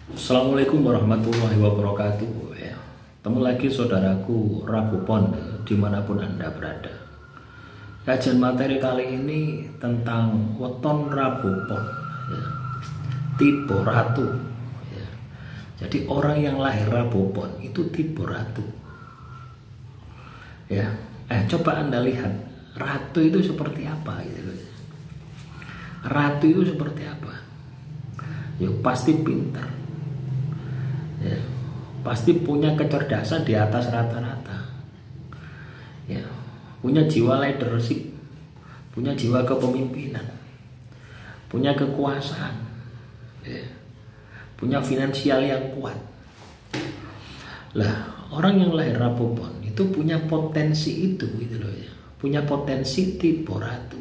Assalamualaikum warahmatullahi wabarakatuh ya. Temu lagi saudaraku Rabu Pon dimanapun Anda berada. Kajian materi kali ini tentang weton Rabu Pon ya. Tipe ratu ya. Jadi orang yang lahir Rabu Pon itu tipe ratu ya. Coba Anda lihat ratu itu seperti apa gitu. Ratu itu seperti apa? Ya pasti pintar ya, pasti punya kecerdasan di atas rata-rata ya, punya jiwa leadership, punya jiwa kepemimpinan, punya kekuasaan ya, punya finansial yang kuat. Lah orang yang lahir Rabu Pon itu punya potensi itu gitu loh ya, punya potensi tipe ratu.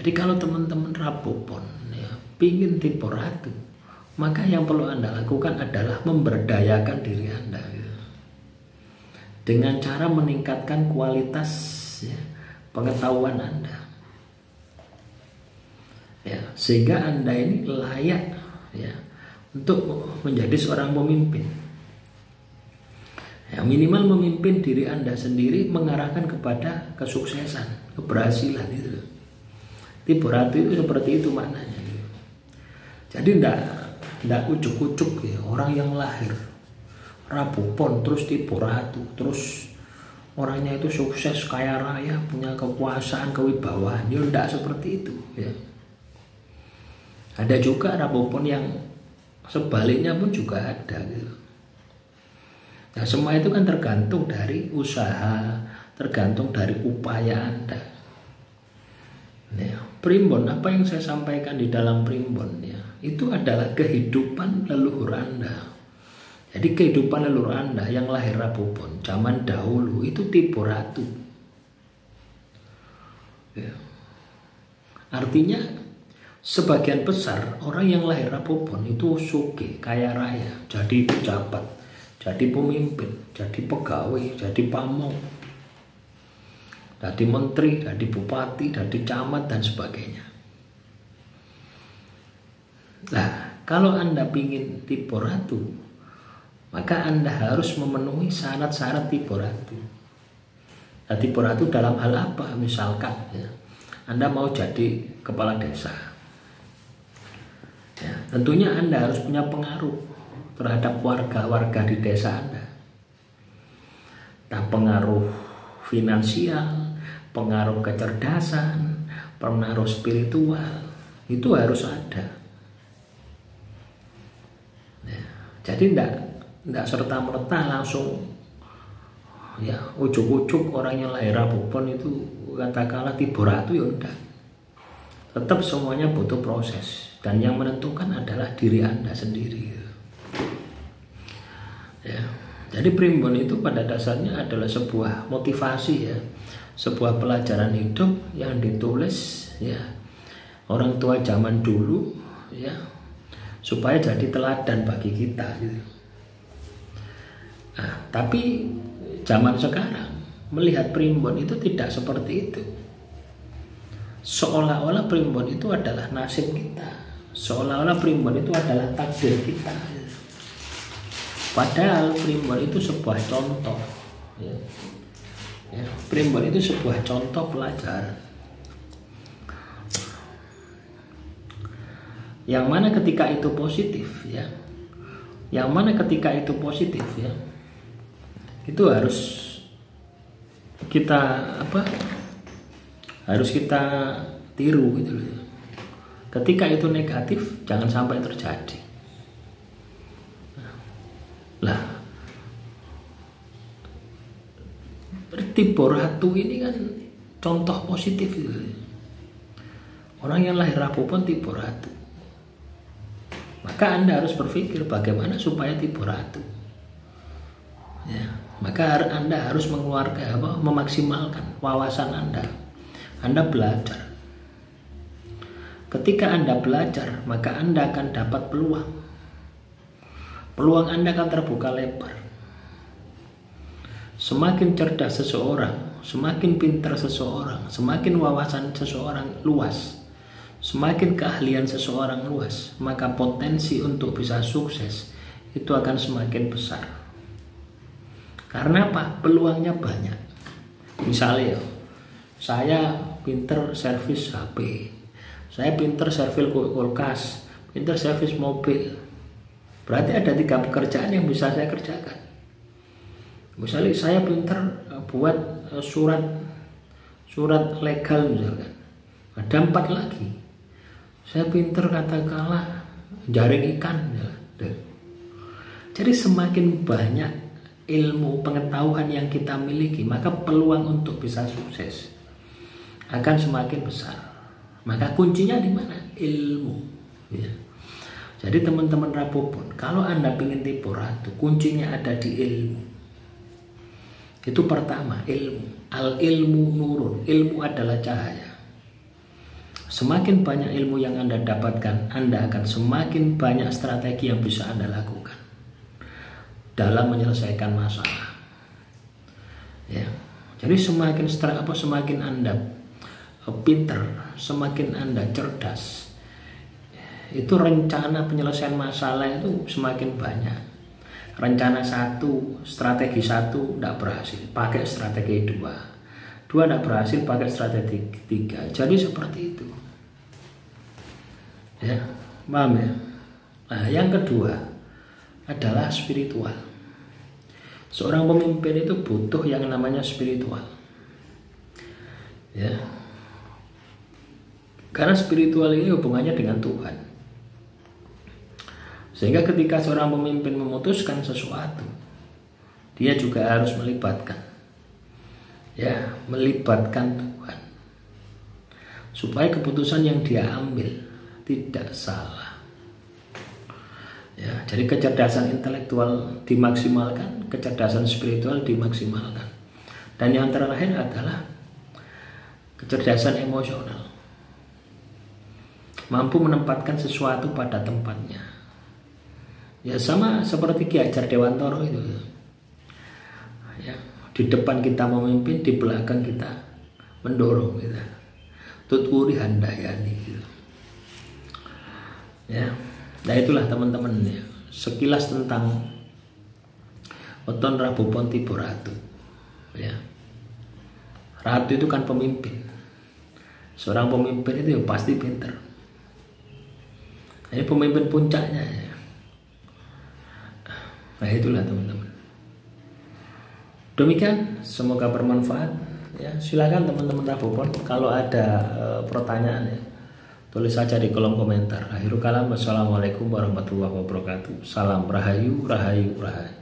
Jadi kalau teman-teman Rabu Pon ya pingin tipe ratu, maka yang perlu Anda lakukan adalah memberdayakan diri Anda gitu. Dengan cara meningkatkan kualitas ya, pengetahuan Anda ya, sehingga Anda ini layak ya untuk menjadi seorang pemimpin ya, minimal memimpin diri Anda sendiri mengarahkan kepada kesuksesan, keberhasilan gitu loh. Tipe ratu itu seperti itu maknanya gitu. Jadi ndak ujuk-ujuk ya, orang yang lahir Rabu Pon terus tipe ratu, terus orangnya itu sukses, kaya raya, punya kekuasaan, kewibawaan. Ya ndak seperti itu ya. Ada juga Rabu Pon yang sebaliknya pun juga ada gitu. Nah semua itu kan tergantung dari usaha, tergantung dari upaya Anda ya. Primbon, apa yang saya sampaikan di dalam primbon ya, itu adalah kehidupan leluhur Anda. Jadi kehidupan leluhur Anda yang lahir Rabu Pon zaman dahulu itu tipe ratu ya. Artinya sebagian besar orang yang lahir Rabu Pon itu sugih, kaya raya, jadi pejabat, jadi pemimpin, jadi pegawai, jadi pamong, jadi menteri, jadi bupati, jadi camat dan sebagainya. Nah, kalau Anda ingin tipe ratu, maka Anda harus memenuhi syarat-syarat tipe ratu. Nah, tipe ratu dalam hal apa? Misalkan ya, Anda mau jadi kepala desa. Ya, tentunya Anda harus punya pengaruh terhadap warga-warga di desa Anda. Nah, pengaruh finansial, pengaruh kecerdasan, pengaruh spiritual itu harus ada. Ya, jadi tidak serta-merta langsung ya ujuk-ujuk orang yang lahir Rabu Pon itu katakanlah tipe ratu ya enggak. Tetap semuanya butuh proses dan yang menentukan adalah diri Anda sendiri. Ya. Jadi primbon itu pada dasarnya adalah sebuah motivasi ya, sebuah pelajaran hidup yang ditulis ya orang tua zaman dulu ya, supaya jadi teladan bagi kita gitu. Nah, tapi zaman sekarang melihat primbon itu tidak seperti itu. Seolah-olah primbon itu adalah nasib kita, seolah-olah primbon itu adalah takdir kita. Padahal primbon itu sebuah contoh ya. Ya, primbon itu sebuah contoh pelajaran yang mana ketika itu positif ya, yang mana ketika itu positif ya, itu harus kita harus kita tiru gitu loh. Ketika itu negatif jangan sampai terjadi. Lah tipe ratu ini kan contoh positif gitu. Orang yang lahir Rabu Pon tipe ratu, maka Anda harus berpikir bagaimana supaya tipe ratu ya, maka Anda harus mengeluarkan memaksimalkan wawasan Anda. Anda belajar. Ketika Anda belajar, maka Anda akan dapat peluang. Peluang Anda akan terbuka lebar. Semakin cerdas seseorang, semakin pintar seseorang, semakin wawasan seseorang luas, Semakin keahlian seseorang luas, maka potensi untuk bisa sukses itu akan semakin besar. Karena apa? Peluangnya banyak. Misalnya, saya pinter servis HP, saya pinter servis kulkas, pinter servis mobil. Berarti ada 3 pekerjaan yang bisa saya kerjakan. Misalnya saya pinter buat surat legal misalkan, ada 4 lagi. Saya pinter katakanlah jaring ikan misalkan. Jadi semakin banyak ilmu pengetahuan yang kita miliki, maka peluang untuk bisa sukses akan semakin besar. Maka kuncinya di mana? Ilmu. Ya. Jadi teman-teman Rapopon, kalau Anda ingin tipu ratu, kuncinya ada di ilmu. Itu pertama, ilmu. Al ilmu nurun, ilmu adalah cahaya. Semakin banyak ilmu yang Anda dapatkan, Anda akan semakin banyak strategi yang bisa Anda lakukan dalam menyelesaikan masalah. Ya. Jadi semakin Anda pinter, semakin Anda cerdas, itu rencana penyelesaian masalah itu semakin banyak. Rencana 1, strategi 1 tidak berhasil, pakai strategi 2 tidak berhasil, pakai strategi 3. Jadi seperti itu. Ya, paham ya? Nah, yang kedua adalah spiritual. Seorang pemimpin itu butuh yang namanya spiritual. Ya. Karena spiritual ini hubungannya dengan Tuhan. Sehingga ketika seorang pemimpin memutuskan sesuatu, dia juga harus melibatkan Tuhan, supaya keputusan yang dia ambil tidak salah. Ya, jadi kecerdasan intelektual dimaksimalkan, kecerdasan spiritual dimaksimalkan, dan yang terakhir adalah kecerdasan emosional, mampu menempatkan sesuatu pada tempatnya. Ya, sama seperti Ki Hajar Dewantoro itu. Ya, di depan kita memimpin, di belakang kita mendorong kita. Tuturi handayani gitu. Ya. Nah, itulah teman-teman ya, sekilas tentang Weton Rapopon tipe ratu. Ya. Ratu itu kan pemimpin. Seorang pemimpin itu ya pasti pintar. Ini pemimpin puncaknya ya. Nah, itulah teman-teman. Demikian, semoga bermanfaat. Ya, silakan teman-teman Rapopon kalau ada pertanyaan ya, tulis saja di kolom komentar. Akhirul kalam, wassalamualaikum warahmatullahi wabarakatuh. Salam rahayu, rahayu, rahayu.